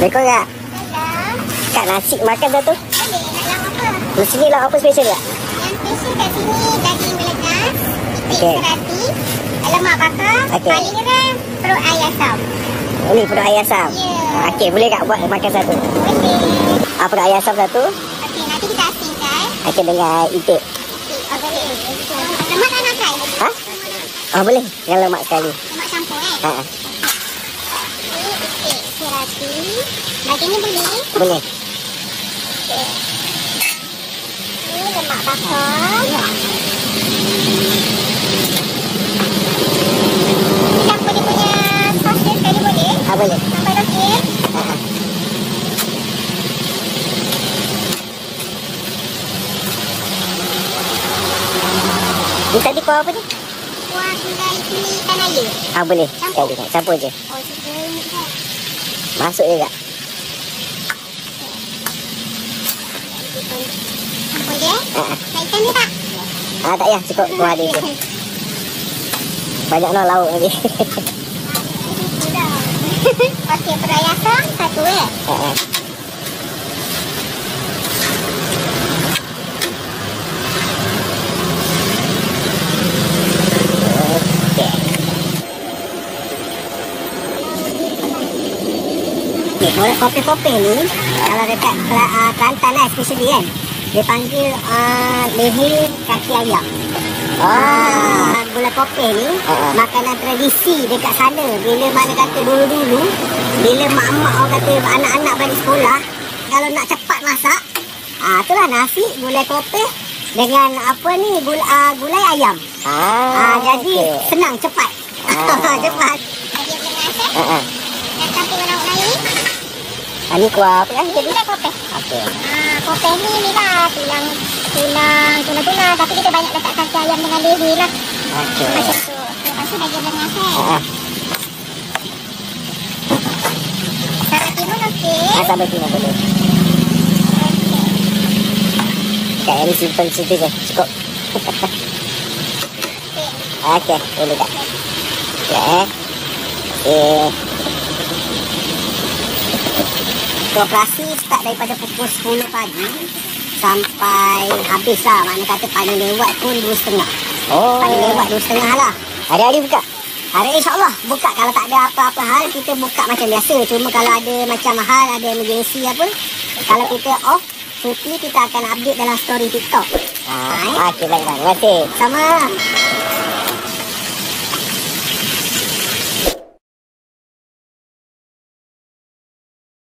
Lekor tak? Kak nasi makan dah tu? Boleh, nak lauk apa? Di sini lauk apa special tak? Yang special kat sini daging belegas, itik Okey. serati, lemak bakar, Okey. paling rare perut ayam asam. Ini perut ayam asam. Ya. Okey, boleh Kak buat makan satu? Boleh. Perut ayam asam satu. Okey, nanti kita asingkan. Okey, dengan itik. Oh, boleh. Lemak tak nak kai? Ha? Oh, boleh. Dengan lemak sekali. Lemak campur Ha. Ini itik serati. Dagingnya boleh. Boleh. Ini lemak bakar. Campur dia punya sos dia sekali boleh? Boleh. Sampai okey. Ni tadi kau apa ni? Kuah gulai cili ikan air. Boleh. Campur. Sekali Kak. Campur je. Oh, suka ni kan? Masuk je Kak. Campur dia. Nak ikan dia tak? Tak payah. Cukup kuah dia je. Banyak no lauk lagi. Okey, perai asam satu Orang kopi-kopi ni, kalau dekat Kelantan lah, especially kan, dia panggil leher kaki ayam. Gula kopi ni, makanan tradisi dekat sana. Bila mana kata dulu-dulu, bila mak-mak orang kata anak-anak balik sekolah, kalau nak cepat masak, itulah nasi, gulai kopi dengan apa ni, gulai ayam. Jadi senang, cepat. Cepat. Lagi boleh masak. Nak campur dengan lauk lain. Ni kuah apa kan? Jadi gulai kopi. Okey. Kopi ni lah tulang. Tapi kita banyak letak kaki ayam dengan leher lah. Okey. Macam tu. Lepas tu bagi dengan Sama timun okey. Sampai sini boleh. Kak, yang ni simple situ je. Cukup. Okey, boleh tak? Okey. Operasi start daripada pukul 10 pagi sampai habis lah. Maknanya kata paling lewat pun 2.30. Paling lewat 2.30 lah. Hari-hari buka? Hari insyaAllah buka. Kalau tak ada apa-apa hal, kita buka macam biasa. Cuma kalau ada macam hal, ada emergency apa, kalau kita off, cuti, kita akan update dalam story TikTok. Okey, baik. Terima kasih. Sama.